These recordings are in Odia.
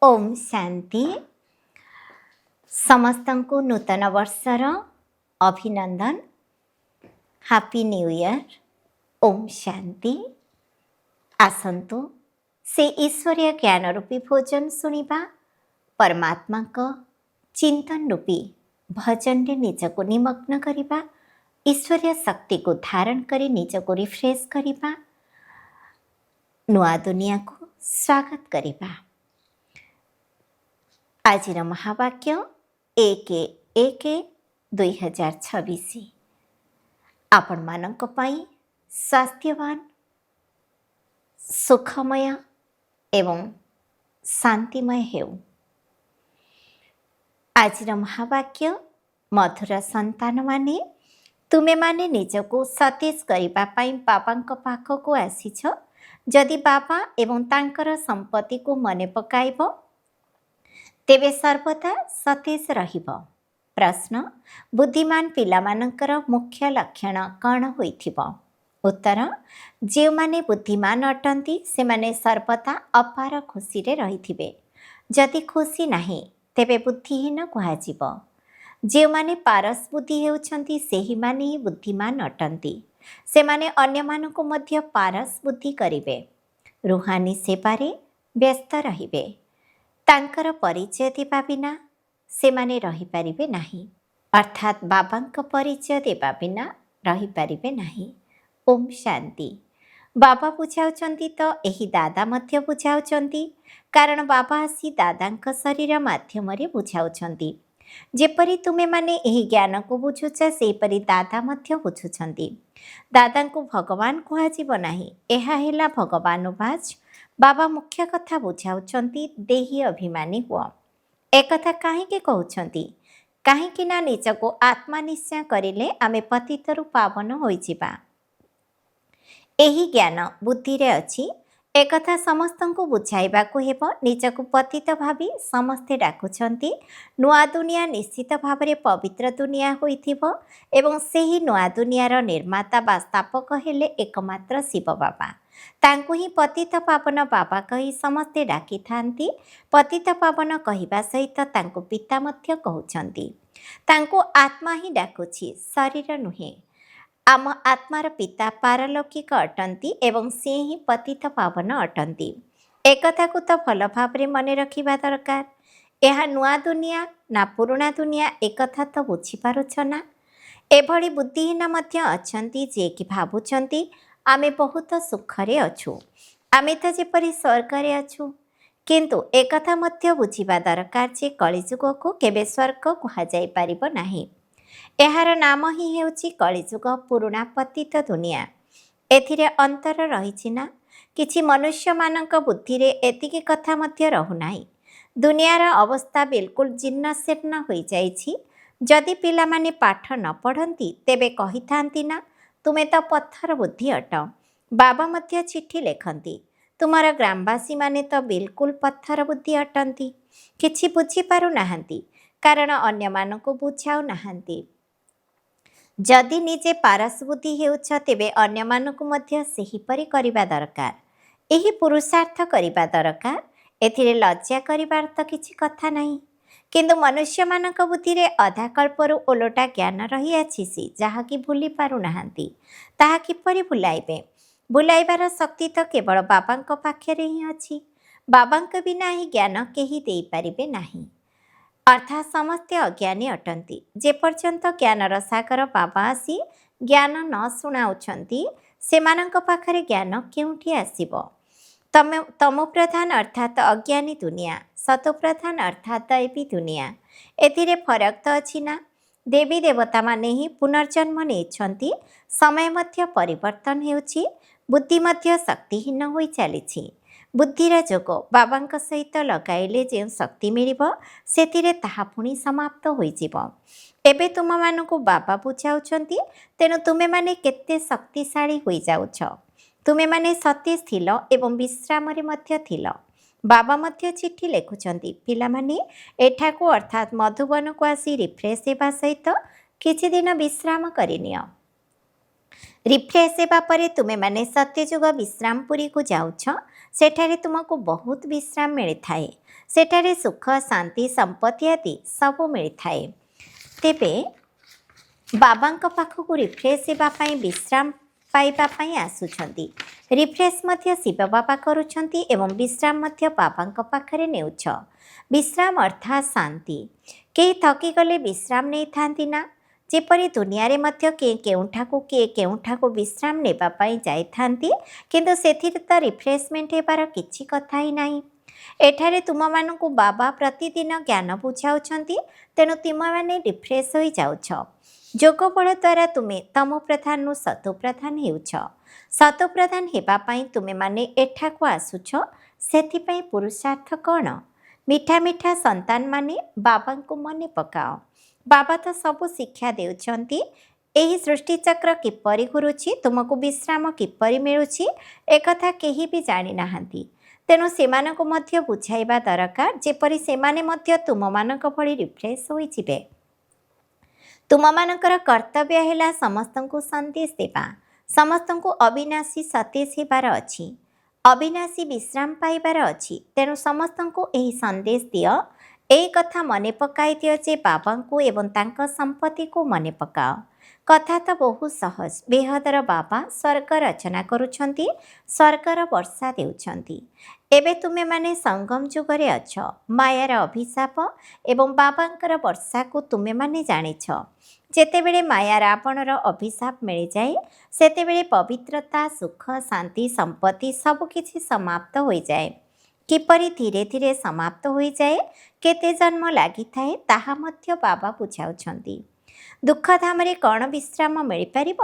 ओम शांति। समस्तंकु नूतन वर्षर अभिनंदन। Happy new year. Om Shanti. आसंतु से ईश्वरीय ज्ञान रूपी भोजन सुनिबा, परमात्मा को चिंतन रूपी भजन रे निजको निमग्न करिबा, ईश्वरीय शक्ति को धारण करी निजको रिफ्रेश करिबा, नुआ दुनिया को स्वागत करिबा। आजिर महावाक्य 1/1/2026 आपण मानक पाई स्वास्थ्यवान, सुखमय एवं शांतिमय हेउ। आजिर महावाक्य मधुर संतान माने तुमे माने निजको सतेज करिबा पाई बाबांक पाखको आसीछ। जदि बाबा एवं तांकर संपत्ति को मने पकाइब तेबे सर्वदा सतेज रहिब। प्रश्न, बुद्धिमान पिलामानंकर मुख्य लक्षण कौन होइथिबो? उत्तर, जो माने बुद्धिमान अटंती से माने सर्वदा अपार खुशी रे रहिथिबे। जदि खुशी नहीं तेबे बुद्धिहीन कुहाजिब। जो माने पारस बुद्धि हेउछंती सेही माने ही बुद्धिमान अटंती। से माने अन्य मानकु मध्य पारस बुद्धि करिवे, रूहानी सेवारे व्यस्त रहिबे। तांकर परिचय देवा बिना से माने रही पारिबे नहीं, अर्थात बाबांक परिचय देवा बिना रही पारिबे नहीं। ओम शांति। बाबा बुझाउछंती तो एही दादा मध्य बुझाउछंती, कारण बाबा आसी दादांक शरीर माध्यम रे बुझाउछंती। जेपरी तुमे माने एही ज्ञान को बुझुछ सेपरी दादा मध्य बुझुछंती। दादांकु भगवान कुहाजिब नाही, एहा हेला भगवानुवाच। बाबा मुख्य कथा बुझाउछंती, देही अभिमानी हुआ। एक कथा काहेकि कहउछंती? काहेकि ना निजको आत्मा निश्चय करिले आमे पतितरु पावन होइजिबा। एही ज्ञान बुद्धि रे अछि। एक कथा समस्तंकु बुझाइबाकु हेबो। निजको पतित भाबी समस्ते डाकुछंती। नुआ दुनिया निश्चित भावरे पवित्र दुनिया होइथिबो एवं सेही नुआ दुनियार निर्माता बा स्थापक हेले एकमात्र शिव बाबा। तांकु ही पतित पावन बाबा कही समस्ते डाकी थांती। पतित पावन कहिबा सहित तांकु पिता मध्य कहउछंती। तांकु आत्मा ही डाकुछि, शरीर नुहे। आम आत्मार पिता पारलौकिक अटंती एवं से ही पतित पावन अटंती। एक कथा को तो भल भावरे मने रखिबा दरकार। एहा नुआ दुनिया ना पुराना दुनिया एक कथा तो बुझी पारुछ ना? एभली बुद्धिहीन मध्य अछंती जे कि भाबुछंती आमे बहुत सुखरे अछु, आमे तो जेपरी स्वर्गरे अछु। किंतु एक कथा मध्य बुझिबा दरकार जे कलिजुग को केबे स्वर्ग कुहा जाई पारिबो नाही। एहार नाम ही हेउची कलिजुग, पुराना पतित दुनिया। एथिरे अंतर रहिछि ना? किछि मनुष्य मानक बुद्धि रे एतिकी कथा मध्य रहु नाही। दुनियार अवस्था बिल्कुल जीर्ण शीर्ण होई जाइछि। जदि पिला माने पाठ न पढ़ंती तेबे कहिथांती ना, तुमे तो पत्थर बुद्धि अट। बाबा मध्य चिट्ठी लेखंती, तुमर ग्रामवासी माने तो बिल्कुल पत्थर बुद्धि अटंती। किछि बुझी पारु नाहंती, कारण अन्य मानकु बुझाउ नाहंती। जदि निजे पारस बुद्धि हेउछ तेबे अन्य मानकु मध्य सेहीपरि करिबा दरकार। एही पुरुषार्थ करिबा दरकार। एथिरे लज्जा करिबार तो किछि कथा नाही। किंतु मनुष्य मानक बुद्धि रे अधा कल्परु ओलोटा ज्ञान रही आछिसी, जहा कि भूली पारु नाहंती। ताहा किपरि भुलाइबे? भुलाइबार शक्ति तो केवल बाबांक पाखरे ही अछि। बाबांक बिना ही ज्ञान केही देई पारिबे नाही। अर्थात समस्ते अज्ञानी अटंती। जे पर्यंत ज्ञानर सागर बाबा आसी ज्ञान न शुणाउछंती, सेमानंक पाखरे ज्ञान केउठी आसीबो? तमो प्रधान अर्थात अज्ञानी दुनिया, सतो प्रधान अर्थात दैवी दुनिया। एथिरे फरक तो अछि ना? देवी देवता माने ही पुनर्जन्म नेछंती। समय मध्य परिवर्तन हेउछि, बुद्धि मध्य शक्तिहीन होई चलिछि। बुद्धिर जोग बाबांक सहित लगाइले जे शक्ति मिलिब सेतिरे ताहा पुणी समाप्त होइजिब। एबे तुम मानकु बाबा बुझाउछंती, तेणु तुमे माने केते शक्तिशाली होई जाउछ। तुमे माने सतेज थिल एवं विश्राम रे मध्य थिल। बाबा मध्य चिट्ठी लेखुछंती, पिला माने एठाकु अर्थात मधुबन को आसी रिफ्रेश हेबा सहित किछि दिन विश्राम करिनियो। रिफ्रेश हेबा परे तुमे माने सत्यजुग विश्रामपुरी को जाउछ। ସେଠାରେ ତୁମକୁ ବହୁତ ବିଶ୍ରାମ ମିଳିଥାଏ। ସେଠାରେ ସୁଖ, ଶାନ୍ତି, ସମ୍ପତ୍ତି ଆଦି ସବୁ ମିଳିଥାଏ। ତେବେ ବାବାଙ୍କ ପାଖକୁ ରିଫ୍ରେଶ୍ ହେବା ପାଇଁ, ବିଶ୍ରାମ ପାଇବା ପାଇଁ ଆସୁଛନ୍ତି। ରିଫ୍ରେଶ୍ ମଧ୍ୟ ଶିବ ବାବା କରୁଛନ୍ତି ଏବଂ ବିଶ୍ରାମ ମଧ୍ୟ ବାବାଙ୍କ ପାଖରେ ନେଉଛ। ବିଶ୍ରାମ ଅର୍ଥାତ୍ ଶାନ୍ତି। କେହି ଥକିଗଲେ ବିଶ୍ରାମ ନେଇଥାନ୍ତି ନା? ଯେପରି ଦୁନିଆରେ ମଧ୍ୟ କିଏ କେଉଁଠାକୁ ବିଶ୍ରାମ ନେବା ପାଇଁ ଯାଇଥାନ୍ତି, କିନ୍ତୁ ସେଥିରେ ତ ରିଫ୍ରେଶମେଣ୍ଟ ହେବାର କିଛି କଥା ହିଁ ନାହିଁ। ଏଠାରେ ତୁମମାନଙ୍କୁ ବାବା ପ୍ରତିଦିନ ଜ୍ଞାନ ବୁଝାଉଛନ୍ତି, ତେଣୁ ତୁମେମାନେ ରିଫ୍ରେଶ୍ ହୋଇଯାଉଛ। ଯୋଗ ବଳ ଦ୍ୱାରା ତୁମେ ତମ ପ୍ରଧାନରୁ ସତୋ ପ୍ରଧାନ ହେଉଛ। ସତୋ ପ୍ରଧାନ ହେବା ପାଇଁ ତୁମେମାନେ ଏଠାକୁ ଆସୁଛ। ସେଥିପାଇଁ ପୁରୁଷାର୍ଥ କ'ଣ? ମିଠା ମିଠା ସନ୍ତାନମାନେ ବାବାଙ୍କୁ ମନେ ପକାଅ। ବାବା ତ ସବୁ ଶିକ୍ଷା ଦେଉଛନ୍ତି। ଏହି ସୃଷ୍ଟିଚକ୍ର କିପରି ଘୁରୁଛି, ତୁମକୁ ବିଶ୍ରାମ କିପରି ମିଳୁଛି, ଏକଥା କେହି ବି ଜାଣିନାହାନ୍ତି। ତେଣୁ ସେମାନଙ୍କୁ ମଧ୍ୟ ବୁଝାଇବା ଦରକାର, ଯେପରି ସେମାନେ ମଧ୍ୟ ତୁମମାନଙ୍କ ଭଳି ରିଫ୍ରେଶ୍ ହୋଇଯିବେ। ତୁମମାନଙ୍କର କର୍ତ୍ତବ୍ୟ ହେଲା ସମସ୍ତଙ୍କୁ ସନ୍ଦେଶ ଦେବା, ସମସ୍ତଙ୍କୁ ଅବିନାଶୀ ସତେଜ ହେବାର ଅଛି, ଅବିନାଶୀ ବିଶ୍ରାମ ପାଇବାର ଅଛି। ତେଣୁ ସମସ୍ତଙ୍କୁ ଏହି ସନ୍ଦେଶ ଦିଅ। ଏହି କଥା ମନେ ପକାଇ ଦିଅ ଯେ ବାବାଙ୍କୁ ଏବଂ ତାଙ୍କ ସମ୍ପତ୍ତିକୁ ମନେ ପକାଅ। କଥା ତ ବହୁତ ସହଜ। ବେହଦର ବାବା ସ୍ୱର୍ଗ ରଚନା କରୁଛନ୍ତି, ସ୍ୱର୍ଗର ବର୍ଷା ଦେଉଛନ୍ତି। ଏବେ ତୁମେମାନେ ସଙ୍ଗମ ଯୁଗରେ ଅଛ। ମାୟାର ଅଭିଶାପ ଏବଂ ବାବାଙ୍କର ବର୍ଷାକୁ ତୁମେମାନେ ଜାଣିଛ। ଯେତେବେଳେ ମାୟା ରାବଣର ଅଭିଶାପ ମିଳିଯାଏ, ସେତେବେଳେ ପବିତ୍ରତା, ସୁଖ, ଶାନ୍ତି, ସମ୍ପତ୍ତି ସବୁକିଛି ସମାପ୍ତ ହୋଇଯାଏ। କିପରି ଧୀରେ ଧୀରେ ସମାପ୍ତ ହୋଇଯାଏ, କେତେ ଜନ୍ମ ଲାଗିଥାଏ, ତାହା ମଧ୍ୟ ବାବା ବୁଝାଉଛନ୍ତି। ଦୁଃଖଧାମରେ କ'ଣ ବିଶ୍ରାମ ମିଳିପାରିବ?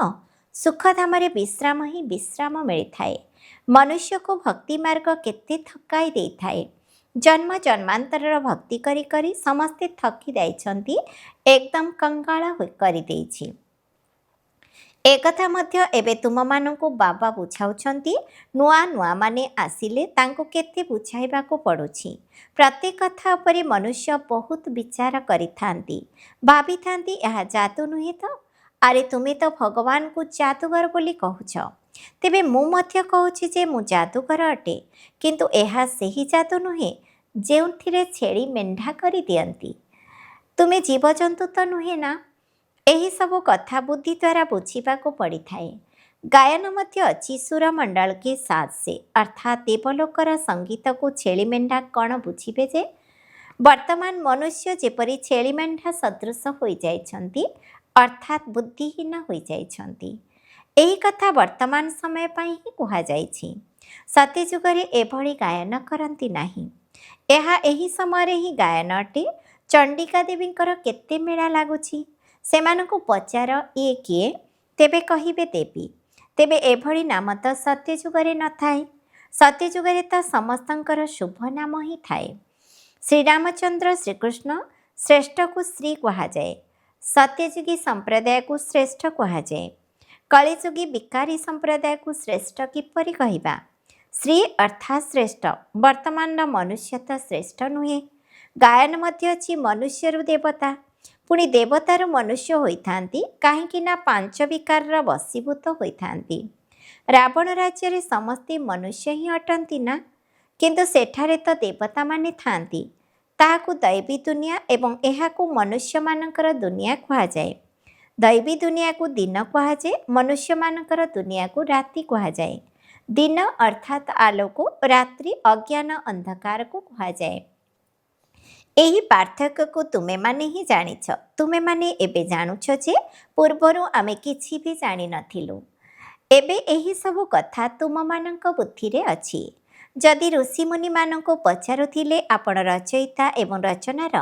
ସୁଖଧାମରେ ବିଶ୍ରାମ ହିଁ ବିଶ୍ରାମ ମିଳିଥାଏ। ମନୁଷ୍ୟକୁ ଭକ୍ତି ମାର୍ଗ କେତେ ଥକାଇ ଦେଇଥାଏ। ଜନ୍ମ ଜନ୍ମାନ୍ତରର ଭକ୍ତି କରି କରି ସମସ୍ତେ ଥକି ଯାଇଛନ୍ତି, ଏକଦମ କଙ୍ଗାଳ କରିଦେଇଛି। ଏକଥା ମଧ୍ୟ ଏବେ ତୁମମାନଙ୍କୁ ବାବା ବୁଝାଉଛନ୍ତି। ନୂଆ ନୂଆମାନେ ଆସିଲେ ତାଙ୍କୁ କେତେ ବୁଝାଇବାକୁ ପଡ଼ୁଛି। ପ୍ରତ୍ୟେକ କଥା ଉପରେ ମନୁଷ୍ୟ ବହୁତ ବିଚାର କରିଥାନ୍ତି, ଭାବିଥାନ୍ତି ଏହା ଯାଦୁ ନୁହେଁ ତ? ଆରେ ତୁମେ ତ ଭଗବାନଙ୍କୁ ଯାଦୁଗର ବୋଲି କହୁଛ। ତେବେ ମୁଁ ମଧ୍ୟ କହୁଛି ଯେ ମୁଁ ଯାଦୁଗର ଅଟେ, କିନ୍ତୁ ଏହା ସେହି ଯାଦୁ ନୁହେଁ ଯେଉଁଥିରେ ଛେଳି ମେଣ୍ଢା କରିଦିଅନ୍ତି। ତୁମେ ଜୀବଜନ୍ତୁ ତ ନୁହେଁ ନା? ଏହିସବୁ କଥା ବୁଦ୍ଧି ଦ୍ୱାରା ବୁଝିବାକୁ ପଡ଼ିଥାଏ। ଗାୟନ ମଧ୍ୟ ଅଛି, ସୁରମଣ୍ଡଳ କେ ସାଥ ସେ, ଅର୍ଥାତ୍ ଦେବଲୋକର ସଙ୍ଗୀତକୁ ଛେଳି ମେଣ୍ଢା କ'ଣ ବୁଝିବେ ଯେ? ବର୍ତ୍ତମାନ ମନୁଷ୍ୟ ଯେପରି ଛେଳି ମେଣ୍ଢା ସଦୃଶ ହୋଇଯାଇଛନ୍ତି, ଅର୍ଥାତ୍ ବୁଦ୍ଧିହୀନ ହୋଇଯାଇଛନ୍ତି। ଏହି କଥା ବର୍ତ୍ତମାନ ସମୟ ପାଇଁ ହିଁ କୁହାଯାଇଛି। ସତ୍ୟଯୁଗରେ ଏଭଳି ଗାୟନ କରନ୍ତି ନାହିଁ। ଏହା ଏହି ସମୟରେ ହିଁ ଗାୟନ ଅଟେ। ଚଣ୍ଡିକା ଦେବୀଙ୍କର କେତେ ମେଳା ଲାଗୁଛି। ସେମାନଙ୍କୁ ପଚାର ଇଏ କିଏ? ତେବେ କହିବେ ଦେବୀ। ତେବେ ଏଭଳି ନାମ ତ ସତ୍ୟଯୁଗରେ ନଥାଏ। ସତ୍ୟଯୁଗରେ ତ ସମସ୍ତଙ୍କର ଶୁଭ ନାମ ହିଁ ଥାଏ। ଶ୍ରୀରାମଚନ୍ଦ୍ର ଶ୍ରୀକୃଷ୍ଣ ଶ୍ରେଷ୍ଠକୁ ଶ୍ରୀ କୁହାଯାଏ। ସତ୍ୟଯୁଗୀ ସମ୍ପ୍ରଦାୟକୁ ଶ୍ରେଷ୍ଠ କୁହାଯାଏ। କଳିଯୁଗୀ ବିକାରୀ ସମ୍ପ୍ରଦାୟକୁ ଶ୍ରେଷ୍ଠ କିପରି କହିବା? ଶ୍ରୀ ଅର୍ଥାତ୍ ଶ୍ରେଷ୍ଠ। ବର୍ତ୍ତମାନର ମନୁଷ୍ୟ ତ ଶ୍ରେଷ୍ଠ ନୁହେଁ। ଗାୟନ ମଧ୍ୟ ଅଛି ମନୁଷ୍ୟରୁ ଦେବତା, ପୁଣି ଦେବତାରୁ ମନୁଷ୍ୟ ହୋଇଥାନ୍ତି, କାହିଁକି ନା ପାଞ୍ଚ ବିକାରର ବଶୀଭୂତ ହୋଇଥାନ୍ତି। ରାବଣ ରାଜ୍ୟରେ ସମସ୍ତେ ମନୁଷ୍ୟ ହିଁ ଅଟନ୍ତି ନା? କିନ୍ତୁ ସେଠାରେ ତ ଦେବତାମାନେ ଥାଆନ୍ତି। ତାହାକୁ ଦୈବୀ ଦୁନିଆ ଏବଂ ଏହାକୁ ମନୁଷ୍ୟମାନଙ୍କର ଦୁନିଆ କୁହାଯାଏ। ଦୈବୀ ଦୁନିଆକୁ ଦିନ କୁହାଯାଏ, ମନୁଷ୍ୟମାନଙ୍କର ଦୁନିଆକୁ ରାତି କୁହାଯାଏ। ଦିନ ଅର୍ଥାତ୍ ଆଲୋକ, ରାତ୍ରି ଅଜ୍ଞାନ ଅନ୍ଧକାରକୁ କୁହାଯାଏ। ଏହି ପାର୍ଥକ୍ୟକୁ ତୁମେମାନେ ହିଁ ଜାଣିଛ। ତୁମେମାନେ ଏବେ ଜାଣୁଛ ଯେ ପୂର୍ବରୁ ଆମେ କିଛି ବି ଜାଣିନଥିଲୁ। ଏବେ ଏହିସବୁ କଥା ତୁମମାନଙ୍କ ବୁଦ୍ଧିରେ ଅଛି। ଯଦି ଋଷିମୁନିମାନଙ୍କୁ ପଚାରୁଥିଲେ ଆପଣ ରଚୟିତା ଏବଂ ରଚନାର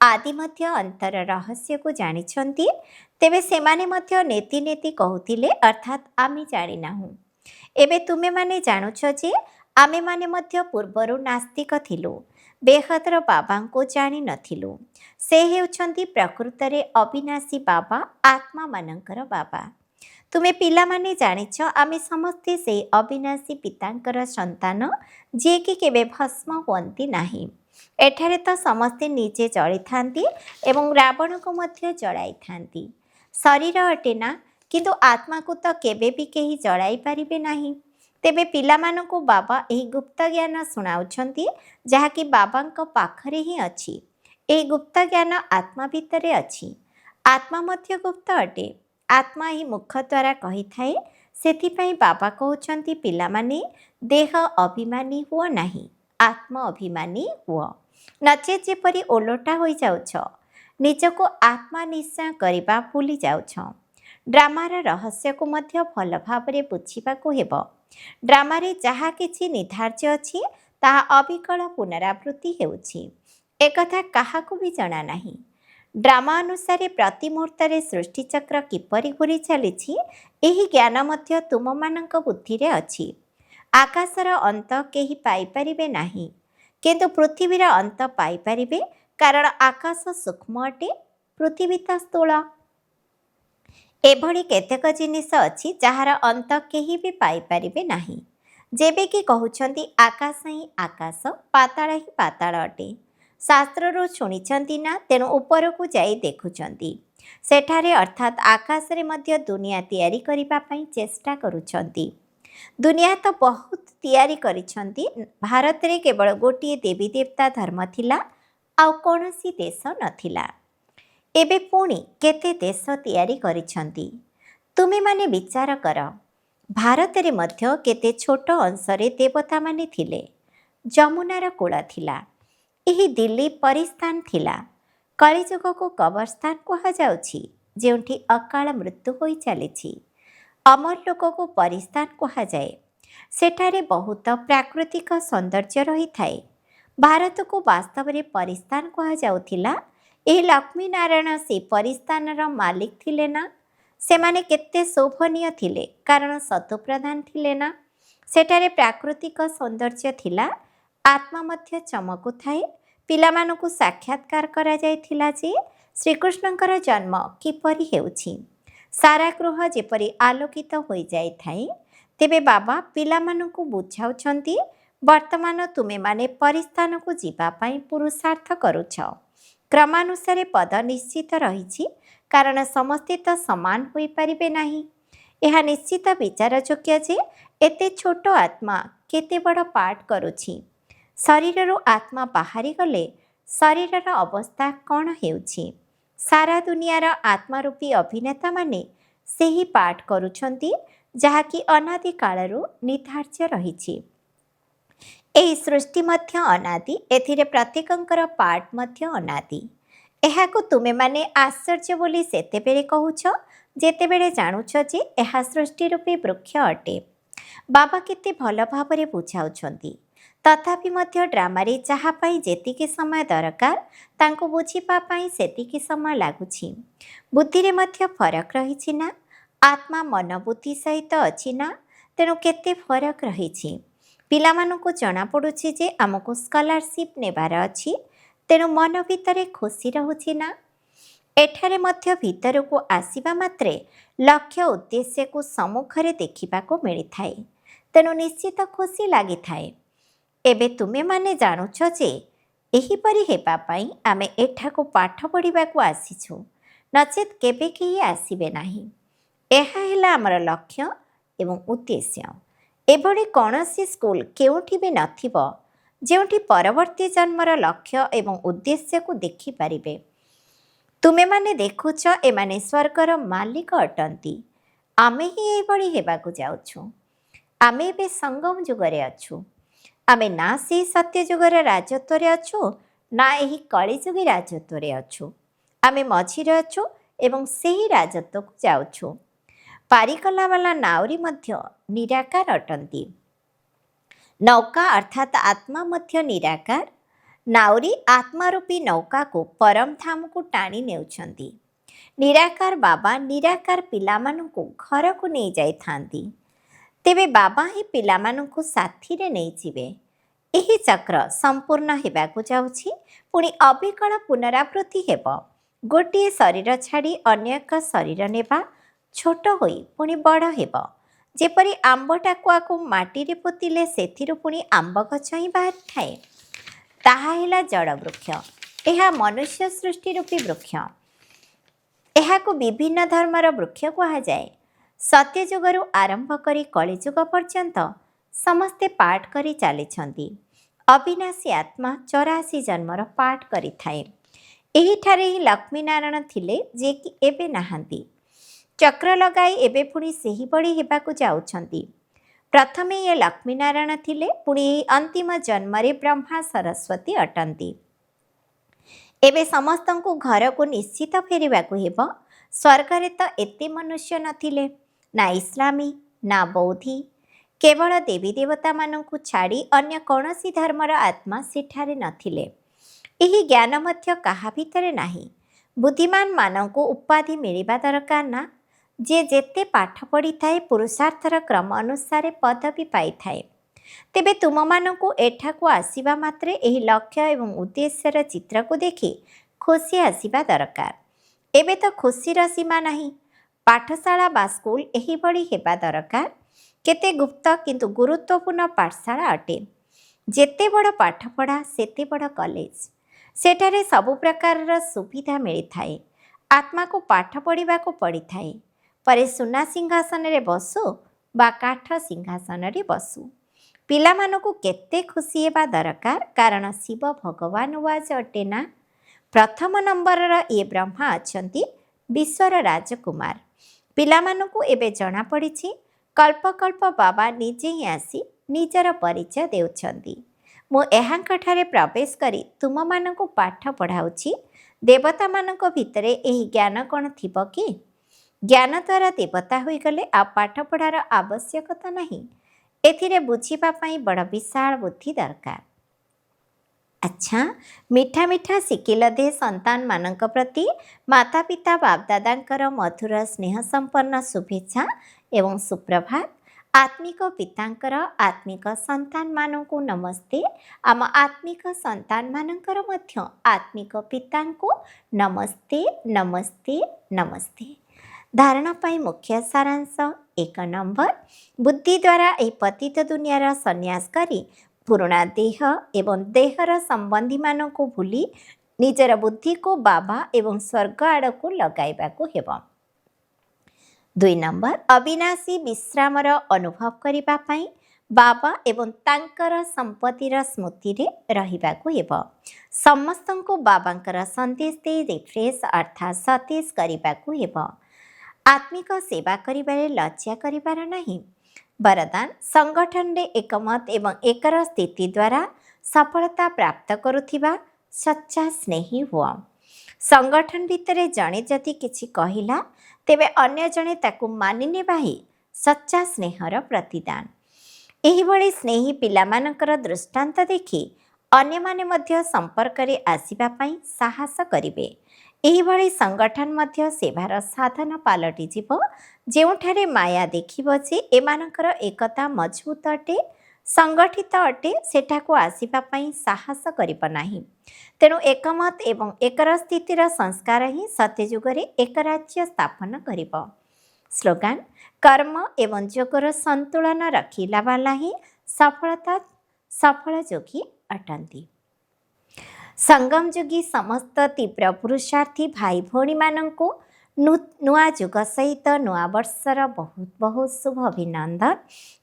ଆଦି ମଧ୍ୟ ଅନ୍ତର ରହସ୍ୟକୁ ଜାଣିଛନ୍ତି, ତେବେ ସେମାନେ ମଧ୍ୟ ନେତି ନେତି କହୁଥିଲେ, ଅର୍ଥାତ୍ ଆମେ ଜାଣିନାହୁଁ। ଏବେ ତୁମେମାନେ ଜାଣୁଛ ଯେ ଆମେମାନେ ମଧ୍ୟ ପୂର୍ବରୁ ନାସ୍ତିକ ଥିଲୁ, ବେହଦର ବାବାଙ୍କୁ ଜାଣିନଥିଲୁ। ସେ ହେଉଛନ୍ତି ପ୍ରକୃତରେ ଅବିନାଶୀ ବାବା, ଆତ୍ମାମାନଙ୍କର ବାବା। ତୁମେ ପିଲାମାନେ ଜାଣିଛ ଆମେ ସମସ୍ତେ ସେହି ଅବିନାଶୀ ପିତାଙ୍କର ସନ୍ତାନ, ଯିଏକି କେବେ ଭସ୍ମ ହୁଅନ୍ତି ନାହିଁ। ଏଠାରେ ତ ସମସ୍ତେ ନିଜେ ଜଳିଥାନ୍ତି ଏବଂ ରାବଣକୁ ମଧ୍ୟ ଜଳାଇଥାନ୍ତି। ଶରୀର ଅଟେ ନା, କିନ୍ତୁ ଆତ୍ମାକୁ ତ କେବେ ବି କେହି ଜଳାଇ ପାରିବେ ନାହିଁ। ତେବେ ପିଲାମାନଙ୍କୁ ବାବା ଏହି ଗୁପ୍ତ ଜ୍ଞାନ ଶୁଣାଉଛନ୍ତି, ଯାହାକି ବାବାଙ୍କ ପାଖରେ ହିଁ ଅଛି। ଏହି ଗୁପ୍ତ ଜ୍ଞାନ ଆତ୍ମା ଭିତରେ ଅଛି। ଆତ୍ମା ମଧ୍ୟ ଗୁପ୍ତ ଅଟେ। ଆତ୍ମା ହିଁ ମୁଖ ଦ୍ୱାରା କହିଥାଏ। ସେଥିପାଇଁ ବାବା କହୁଛନ୍ତି, ପିଲାମାନେ ଦେହ ଅଭିମାନୀ ହୁଅ ନାହିଁ, ଆତ୍ମ ଅଭିମାନୀ ହୁଅ। ନଚେତ୍ ଯେପରି ଓଲଟା ହୋଇଯାଉଛ, ନିଜକୁ ଆତ୍ମା ନିଶ୍ଚୟ କରିବା ଭୁଲି ଯାଉଛ। ଡ୍ରାମାର ରହସ୍ୟକୁ ମଧ୍ୟ ଭଲ ଭାବରେ ବୁଝିବାକୁ ହେବ। ଡ୍ରାମାରେ ଯାହା କିଛି ନିର୍ଦ୍ଧାର୍ଯ୍ୟ ଅଛି ତାହା ଅବିକଳ ପୁନରାବୃତ୍ତି ହେଉଛି। ଏକଥା କାହାକୁ ବି ଜଣା ନାହିଁ। ଡ୍ରାମା ଅନୁସାରେ ପ୍ରତି ମୁହୂର୍ତ୍ତରେ ସୃଷ୍ଟିଚକ୍ର କିପରି ଘୁରି ଚାଲିଛି, ଏହି ଜ୍ଞାନ ମଧ୍ୟ ତୁମମାନଙ୍କ ବୁଦ୍ଧିରେ ଅଛି। ଆକାଶର ଅନ୍ତ କେହି ପାଇପାରିବେ ନାହିଁ, କିନ୍ତୁ ପୃଥିବୀର ଅନ୍ତ ପାଇପାରିବେ, କାରଣ ଆକାଶ ସୂକ୍ଷ୍ମ ଅଟେ, ପୃଥିବୀ ତ ସ୍ଥୂଳ। ଏଭଳି କେତେକ ଜିନିଷ ଅଛି ଯାହାର ଅନ୍ତ କେହି ବି ପାଇପାରିବେ ନାହିଁ। ଯେବେ କି କହୁଛନ୍ତି ଆକାଶ ହିଁ ଆକାଶ, ପାତାଳ ହିଁ ପାତାଳ ଅଟେ। ଶାସ୍ତ୍ରରୁ ଶୁଣିଛନ୍ତି ନା, ତେଣୁ ଉପରକୁ ଯାଇ ଦେଖୁଛନ୍ତି। ସେଠାରେ ଅର୍ଥାତ୍ ଆକାଶରେ ମଧ୍ୟ ଦୁନିଆ ତିଆରି କରିବା ପାଇଁ ଚେଷ୍ଟା କରୁଛନ୍ତି। ଦୁନିଆ ତ ବହୁତ ତିଆରି କରିଛନ୍ତି। ଭାରତରେ କେବଳ ଗୋଟିଏ ଦେବୀ ଦେବତା ଧର୍ମ ଥିଲା, ଆଉ କୌଣସି ଦେଶ ନଥିଲା। ଏବେ ପୁଣି କେତେ ଦେଶ ତିଆରି କରିଛନ୍ତି। ତୁମେମାନେ ବିଚାର କର, ଭାରତରେ ମଧ୍ୟ କେତେ ଛୋଟ ଅଂଶରେ ଦେବତାମାନେ ଥିଲେ। ଯମୁନାର କୂଳ ଥିଲା। ଏହି ଦିଲ୍ଲୀ ପରିସ୍ଥାନ ଥିଲା। କଳିଯୁଗକୁ କବରସ୍ଥାନ କୁହାଯାଉଛି, ଯେଉଁଠି ଅକାଳ ମୃତ୍ୟୁ ହୋଇ ଚାଲିଛି। ଅମର ଲୋକକୁ ପରିସ୍ଥାନ କୁହାଯାଏ। ସେଠାରେ ବହୁତ ପ୍ରାକୃତିକ ସୌନ୍ଦର୍ଯ୍ୟ ରହିଥାଏ। ଭାରତକୁ ବାସ୍ତବରେ ପରିସ୍ଥାନ କୁହାଯାଉଥିଲା। ଏହି ଲକ୍ଷ୍ମୀ ନାରାୟଣ ସେ ପରିସ୍ଥାନର ମାଲିକ ଥିଲେ ନା? ସେମାନେ କେତେ ଶୋଭନୀୟ ଥିଲେ, କାରଣ ସତୋପ୍ରଧାନ ଥିଲେ ନା? ସେଠାରେ ପ୍ରାକୃତିକ ସୌନ୍ଦର୍ଯ୍ୟ ଥିଲା। ଆତ୍ମା ମଧ୍ୟ ଚମକୁଥାଏ। ପିଲାମାନଙ୍କୁ ସାକ୍ଷାତକାର କରାଯାଇଥିଲା ଯେ ଶ୍ରୀକୃଷ୍ଣଙ୍କର ଜନ୍ମ କିପରି ହେଉଛି। ସାରା ଗୃହ ଯେପରି ଆଲୋକିତ ହୋଇଯାଇଥାଏ। ତେବେ ବାବା ପିଲାମାନଙ୍କୁ ବୁଝାଉଛନ୍ତି, ବର୍ତ୍ତମାନ ତୁମେମାନେ ପରିସ୍ଥାନକୁ ଯିବା ପାଇଁ ପୁରୁଷାର୍ଥ କରୁଛ। କ୍ରମାନୁସାରେ ପଦ ନିଶ୍ଚିତ ରହିଛି, କାରଣ ସମସ୍ତେ ତ ସମାନ ହୋଇପାରିବେ ନାହିଁ। ଏହା ନିଶ୍ଚିତ ବିଚାରଯୋଗ୍ୟ ଯେ ଏତେ ଛୋଟ ଆତ୍ମା କେତେ ବଡ଼ ପାଠ କରୁଛି। ଶରୀରରୁ ଆତ୍ମା ବାହାରିଗଲେ ଶରୀରର ଅବସ୍ଥା କ'ଣ ହେଉଛି? ସାରା ଦୁନିଆର ଆତ୍ମାରୂପୀ ଅଭିନେତାମାନେ ସେହି ପାଠ କରୁଛନ୍ତି, ଯାହାକି ଅନାଦି କାଳରୁ ନିର୍ଦ୍ଧାର୍ଯ୍ୟ ରହିଛି। ଏହି ସୃଷ୍ଟି ମଧ୍ୟ ଅନାଦି, ଏଥିରେ ପ୍ରତ୍ୟେକଙ୍କର ପାଠ ମଧ୍ୟ ଅନାଦି। ଏହାକୁ ତୁମେମାନେ ଆଶ୍ଚର୍ଯ୍ୟ ବୋଲି ସେତେବେଳେ କହୁଛ, ଯେତେବେଳେ ଜାଣୁଛ ଯେ ଏହା ସୃଷ୍ଟି ରୂପୀ ବୃକ୍ଷ ଅଟେ। ବାବା କେତେ ଭଲ ଭାବରେ ବୁଝାଉଛନ୍ତି। ତଥାପି ମଧ୍ୟ ଡ୍ରାମାରେ ଯାହା ପାଇଁ ଯେତିକି ସମୟ ଦରକାର, ତାଙ୍କୁ ବୁଝିବା ପାଇଁ ସେତିକି ସମୟ ଲାଗୁଛି। ବୁଦ୍ଧିରେ ମଧ୍ୟ ଫରକ ରହିଛି ନା? ଆତ୍ମା ମନ ବୁଦ୍ଧି ସହିତ ଅଛି ନା? ତେଣୁ କେତେ ଫରକ ରହିଛି। ପିଲାମାନଙ୍କୁ ଜଣାପଡ଼ୁଛି ଯେ ଆମକୁ ସ୍କଲାରସିପ୍ ନେବାର ଅଛି, ତେଣୁ ମନ ଭିତରେ ଖୁସି ରହୁଛି ନା? ଏଠାରେ ମଧ୍ୟ ଭିତରକୁ ଆସିବା ମାତ୍ରେ ଲକ୍ଷ୍ୟ ଉଦ୍ଦେଶ୍ୟକୁ ସମ୍ମୁଖରେ ଦେଖିବାକୁ ମିଳିଥାଏ, ତେଣୁ ନିଶ୍ଚିତ ଖୁସି ଲାଗିଥାଏ। ଏବେ ତୁମେମାନେ ଜାଣୁଛ ଯେ ଏହିପରି ହେବା ପାଇଁ ଆମେ ଏଠାକୁ ପାଠ ପଢ଼ିବାକୁ ଆସିଛୁ, ନଚେତ୍ କେବେ କେହି ଆସିବେ ନାହିଁ। ଏହା ହେଲା ଆମର ଲକ୍ଷ୍ୟ ଏବଂ ଉଦ୍ଦେଶ୍ୟ। ଏଭଳି କୌଣସି ସ୍କୁଲ କେଉଁଠି ବି ନଥିବ, ଯେଉଁଠି ପରବର୍ତ୍ତୀ ଜନ୍ମର ଲକ୍ଷ୍ୟ ଏବଂ ଉଦ୍ଦେଶ୍ୟକୁ ଦେଖିପାରିବେ। ତୁମେମାନେ ଦେଖୁଛ, ଏମାନେ ସ୍ୱର୍ଗର ମାଲିକ ଅଟନ୍ତି। ଆମେ ହିଁ ଏହିଭଳି ହେବାକୁ ଯାଉଛୁ। ଆମେ ଏବେ ସଙ୍ଗମ ଯୁଗରେ ଅଛୁ। ଆମେ ନା ସେହି ସତ୍ୟ ଯୁଗର ରାଜତ୍ୱରେ ଅଛୁ, ନା ଏହି କଳିଯୁଗୀ ରାଜତ୍ୱରେ ଅଛୁ। ଆମେ ମଝିରେ ଅଛୁ ଏବଂ ସେହି ରାଜତ୍ୱକୁ ଯାଉଛୁ। ପାରିକଲାବାଲା ନାଉରୀ ମଧ୍ୟ ନିରାକାର ଅଟନ୍ତି। ନୌକା ଅର୍ଥାତ୍ ଆତ୍ମା ମଧ୍ୟ ନିରାକାର। ନାଉରୀ ଆତ୍ମାରୂପୀ ନୌକାକୁ ପରମ ଧାମକୁ ଟାଣି ନେଉଛନ୍ତି। ନିରାକାର ବାବା ନିରାକାର ପିଲାମାନଙ୍କୁ ଘରକୁ ନେଇଯାଇଥାନ୍ତି। ତେବେ ବାବା ହିଁ ପିଲାମାନଙ୍କୁ ସାଥିରେ ନେଇଯିବେ। ଏହି ଚକ୍ର ସମ୍ପୂର୍ଣ୍ଣ ହେବାକୁ ଯାଉଛି। ପୁଣି ଅବିକଳ ପୁନରାବୃତ୍ତି ହେବ। ଗୋଟିଏ ଶରୀର ଛାଡ଼ି ଅନ୍ୟ ଏକ ଶରୀର ନେବା, ଛୋଟ ହୋଇ ପୁଣି ବଡ଼ ହେବ। ଯେପରି ଆମ୍ବ ଟାକୁଆକୁ ମାଟିରେ ପୋତିଲେ ସେଥିରୁ ପୁଣି ଆମ୍ବ ଗଛ ହିଁ ବାହାରିଥାଏ। ତାହା ହେଲା ଜଡ଼ ବୃକ୍ଷ। ଏହା ମନୁଷ୍ୟ ସୃଷ୍ଟି ରୂପୀ ବୃକ୍ଷ। ଏହାକୁ ବିଭିନ୍ନ ଧର୍ମର ବୃକ୍ଷ କୁହାଯାଏ। ସତ୍ୟଯୁଗରୁ ଆରମ୍ଭ କରି କଳିଯୁଗ ପର୍ଯ୍ୟନ୍ତ ସମସ୍ତେ ପାଠ କରି ଚାଲିଛନ୍ତି। ଅବିନାଶୀ ଆତ୍ମା 84 ଜନ୍ମର ପାଠ କରିଥାଏ। ଏହିଠାରେ ହିଁ ଲକ୍ଷ୍ମୀନାରାୟଣ ଥିଲେ, ଯିଏକି ଏବେ ନାହାନ୍ତି। ଚକ୍ର ଲଗାଇ ଏବେ ପୁଣି ସେହିଭଳି ହେବାକୁ ଯାଉଛନ୍ତି। ପ୍ରଥମେ ଇଏ ଲକ୍ଷ୍ମୀନାରାୟଣ ଥିଲେ, ପୁଣି ଏହି ଅନ୍ତିମ ଜନ୍ମରେ ବ୍ରହ୍ମା ସରସ୍ୱତୀ ଅଟନ୍ତି। ଏବେ ସମସ୍ତଙ୍କୁ ଘରକୁ ନିଶ୍ଚିତ ଫେରିବାକୁ ହେବ। ସ୍ୱର୍ଗରେ ତ ଏତେ ମନୁଷ୍ୟ ନଥିଲେ, ନା ଇସଲାମୀ ନା ବୌଦ୍ଧୀ, କେବଳ ଦେବୀ ଦେବତାମାନଙ୍କୁ ଛାଡ଼ି ଅନ୍ୟ କୌଣସି ଧର୍ମର ଆତ୍ମା ସେଠାରେ ନଥିଲେ। ଏହି ଜ୍ଞାନ ମଧ୍ୟ କାହା ଭିତରେ ନାହିଁ। ବୁଦ୍ଧିମାନମାନଙ୍କୁ ଉପାଧି ମିଳିବା ଦରକାର ନା। ଯିଏ ଯେତେ ପାଠ ପଢ଼ିଥାଏ ପୁରୁଷାର୍ଥର କ୍ରମ ଅନୁସାରେ ପଦବୀ ପାଇଥାଏ। ତେବେ ତୁମମାନଙ୍କୁ ଏଠାକୁ ଆସିବା ମାତ୍ରେ ଏହି ଲକ୍ଷ୍ୟ ଏବଂ ଉଦ୍ଦେଶ୍ୟର ଚିତ୍ରକୁ ଦେଖି ଖୁସି ଆସିବା ଦରକାର। ଏବେ ତ ଖୁସିର ସୀମା ନାହିଁ। ପାଠଶାଳା ବା ସ୍କୁଲ ଏହିଭଳି ହେବା ଦରକାର। କେତେ ଗୁପ୍ତ କିନ୍ତୁ ଗୁରୁତ୍ୱପୂର୍ଣ୍ଣ ପାଠଶାଳା ଅଟେ। ଯେତେ ବଡ଼ ପାଠପଢ଼ା ସେତେ ବଡ଼ କଲେଜ। ସେଠାରେ ସବୁ ପ୍ରକାରର ସୁବିଧା ମିଳିଥାଏ। ଆତ୍ମାକୁ ପାଠ ପଢ଼ିବାକୁ ପଡ଼ିଥାଏ। ପରେ ସୁନା ସିଂହାସନରେ ବସୁ ବା କାଠ ସିଂହାସନରେ ବସୁ। ପିଲାମାନଙ୍କୁ କେତେ ଖୁସି ହେବା ଦରକାର, କାରଣ ଶିବ ଭଗବାନ ୱାଜ ଅଟେ ନା। ପ୍ରଥମ ନମ୍ବରର ଇଏ ବ୍ରହ୍ମା ଅଛନ୍ତି, ବିଶ୍ୱର ରାଜକୁମାର। ପିଲାମାନଙ୍କୁ ଏବେ ଜଣାପଡ଼ିଛି, କଳ୍ପକଳ୍ପ ବାବା ନିଜେ ହିଁ ଆସି ନିଜର ପରିଚୟ ଦେଉଛନ୍ତି। ମୁଁ ଏହାଙ୍କଠାରେ ପ୍ରବେଶ କରି ତୁମମାନଙ୍କୁ ପାଠ ପଢ଼ାଉଛି। ଦେବତାମାନଙ୍କ ଭିତରେ ଏହି ଜ୍ଞାନ କ'ଣ ଥିବ କି? ଜ୍ଞାନ ଦ୍ୱାରା ଦେବତା ହୋଇଗଲେ ଆଉ ପାଠପଢ଼ାର ଆବଶ୍ୟକତା ନାହିଁ। ଏଥିରେ ବୁଝିବା ପାଇଁ ବଡ଼ ବିଶାଳ ବୁଦ୍ଧି ଦରକାର। ଆଚ୍ଛା, ମିଠା ମିଠା ଶିଖିଲ ଦେ ସନ୍ତାନମାନଙ୍କ ପ୍ରତି ମାତା ପିତା ବାପଦାଦାଙ୍କର ମଧୁର ସ୍ନେହ ସମ୍ପନ୍ନ ଶୁଭେଚ୍ଛା ଏବଂ ସୁପ୍ରଭାତ। ଆତ୍ମିକ ପିତାଙ୍କର ଆତ୍ମିକ ସନ୍ତାନମାନଙ୍କୁ ନମସ୍ତେ। ଆମ ଆତ୍ମିକ ସନ୍ତାନମାନଙ୍କର ମଧ୍ୟ ଆତ୍ମିକ ପିତାଙ୍କୁ ନମସ୍ତେ ନମସ୍ତେ ନମସ୍ତେ। ଧାରଣ ପାଇଁ ମୁଖ୍ୟ ସାରାଂଶ 1 ନମ୍ବର, ବୁଦ୍ଧି ଦ୍ୱାରା ଏହି ପତିତ ଦୁନିଆର ସନ୍ନ୍ୟାସ କରି ପୁରୁଣା ଦେହ ଏବଂ ଦେହର ସମ୍ବନ୍ଧୀମାନଙ୍କୁ ଭୁଲି ନିଜର ବୁଦ୍ଧିକୁ ବାବା ଏବଂ ସ୍ୱର୍ଗ ଆଡ଼କୁ ଲଗାଇବାକୁ ହେବ। 2 ନମ୍ବର, ଅବିନାଶୀ ବିଶ୍ରାମର ଅନୁଭବ କରିବା ପାଇଁ ବାବା ଏବଂ ତାଙ୍କର ସମ୍ପତ୍ତିର ସ୍ମୃତିରେ ରହିବାକୁ ହେବ। ସମସ୍ତଙ୍କୁ ବାବାଙ୍କର ସନ୍ଦେଶ ଦେଇ ରିଫ୍ରେଶ ଅର୍ଥାତ୍ ସତେଜ କରିବାକୁ ହେବ। ଆତ୍ମିକ ସେବା କରିବାରେ ଲଜ୍ଜା କରିବାର ନାହିଁ। ବରଦାନ, ସଂଗଠନରେ ଏକମତ ଏବଂ ଏକର ସ୍ଥିତି ଦ୍ୱାରା ସଫଳତା ପ୍ରାପ୍ତ କରୁଥିବା ସଚ୍ଚା ସ୍ନେହୀ ହୁଅ। ସଂଗଠନ ଭିତରେ ଜଣେ ଯଦି କିଛି କହିଲା, ତେବେ ଅନ୍ୟ ଜଣେ ତାକୁ ମାନିନେବା ହିଁ ସଚ୍ଚା ସ୍ନେହର ପ୍ରତିଦାନ। ଏହିଭଳି ସ୍ନେହୀ ପିଲାମାନଙ୍କର ଦୃଷ୍ଟାନ୍ତ ଦେଖି ଅନ୍ୟମାନେ ମଧ୍ୟ ସମ୍ପର୍କରେ ଆସିବା ପାଇଁ ସାହସ କରିବେ। ଏହିଭଳି ସଂଗଠନ ମଧ୍ୟ ସେବାର ସାଧନ ପାଲଟିଯିବ। ଯେଉଁଠାରେ ମାୟା ଦେଖିବ ଯେ ଏମାନଙ୍କର ଏକତା ମଜବୁତ ଅଟେ, ସଂଗଠିତ ଅଟେ, ସେଠାକୁ ଆସିବା ପାଇଁ ସାହସ କରିବ ନାହିଁ। ତେଣୁ ଏକମତ ଏବଂ ଏକର ସ୍ଥିତିର ସଂସ୍କାର ହିଁ ସତ୍ୟଯୁଗରେ ଏକ ରାଜ୍ୟ ସ୍ଥାପନ କରିବ। ସ୍ଲୋଗାନ, କର୍ମ ଏବଂ ଯୋଗର ସନ୍ତୁଳନ ରଖିଲା ବାଲା ହିଁ ସଫଳ ଯୋଗୀ ଅଟନ୍ତି। ସଙ୍ଗମ ଯୋଗୀ ସମସ୍ତ ତୀବ୍ର ପୁରୁଷାର୍ଥୀ ଭାଇ ଭଉଣୀମାନଙ୍କୁ ନୂଆ ଯୁଗ ସହିତ ନୂଆ ବର୍ଷର ବହୁତ ବହୁତ ଶୁଭ ଅଭିନନ୍ଦନ।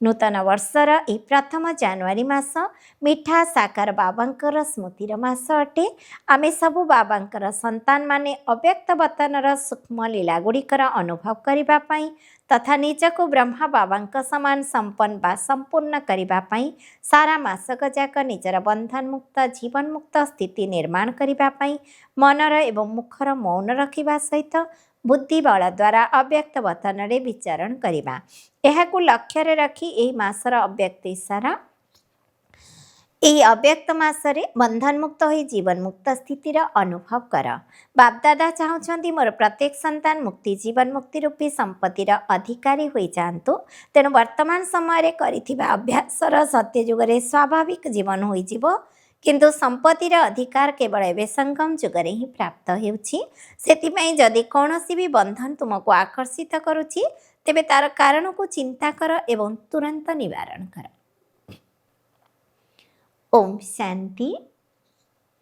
ନୂତନ ବର୍ଷର ଏହି ପ୍ରଥମ ଜାନୁଆରୀ ମାସ ମିଠା ସାକାର ବାବାଙ୍କର ସ୍ମୃତିର ମାସ ଅଟେ। ଆମେ ସବୁ ବାବାଙ୍କର ସନ୍ତାନମାନେ ଅବ୍ୟକ୍ତ ବତନର ସୂକ୍ଷ୍ମ ଲୀଳାଗୁଡ଼ିକର ଅନୁଭବ କରିବା ପାଇଁ ତଥା ନିଜକୁ ବ୍ରହ୍ମା ବାବାଙ୍କ ସମାନ ସମ୍ପନ୍ନ ବା ସମ୍ପୂର୍ଣ୍ଣ କରିବା ପାଇଁ ସାରା ମାସକ ଯାକ ନିଜର ବନ୍ଧନମୁକ୍ତ ଜୀବନମୁକ୍ତ ସ୍ଥିତି ନିର୍ମାଣ କରିବା ପାଇଁ ମନର ଏବଂ ମୁଖର ମୌନ ରଖିବା ସହିତ ବୁଦ୍ଧି ବଳ ଦ୍ୱାରା ଅବ୍ୟକ୍ତ ବତନରେ ବିଚରଣ କରିବା। ଏହାକୁ ଲକ୍ଷ୍ୟରେ ରଖି ଏହି ମାସର ଅବ୍ୟକ୍ତ ଇଶାରା, ଏହି ଅବ୍ୟକ୍ତ ମାସରେ ବନ୍ଧନମୁକ୍ତ ହୋଇ ଜୀବନମୁକ୍ତ ସ୍ଥିତିର ଅନୁଭବ କର। ବାପଦାଦା ଚାହୁଁଛନ୍ତି ମୋର ପ୍ରତ୍ୟେକ ସନ୍ତାନ ମୁକ୍ତି ଜୀବନ ମୁକ୍ତି ରୂପୀ ସମ୍ପତ୍ତିର ଅଧିକାରୀ ହୋଇଯାଆନ୍ତୁ। ତେଣୁ ବର୍ତ୍ତମାନ ସମୟରେ କରିଥିବା ଅଭ୍ୟାସର ସତ୍ୟଯୁଗରେ ସ୍ୱାଭାବିକ ଜୀବନ ହୋଇଯିବ। କିନ୍ତୁ ସମ୍ପତ୍ତିର ଅଧିକାର କେବଳ ଏବେ ସଙ୍ଗମ ଯୁଗରେ ହିଁ ପ୍ରାପ୍ତ ହେଉଛି। ସେଥିପାଇଁ ଯଦି କୌଣସି ବି ବନ୍ଧନ ତୁମକୁ ଆକର୍ଷିତ କରୁଛି, ତେବେ ତାର କାରଣକୁ ଚିନ୍ତା କର ଏବଂ ତୁରନ୍ତ ନିବାରଣ କର। ଓମ୍ ଶାନ୍ତି।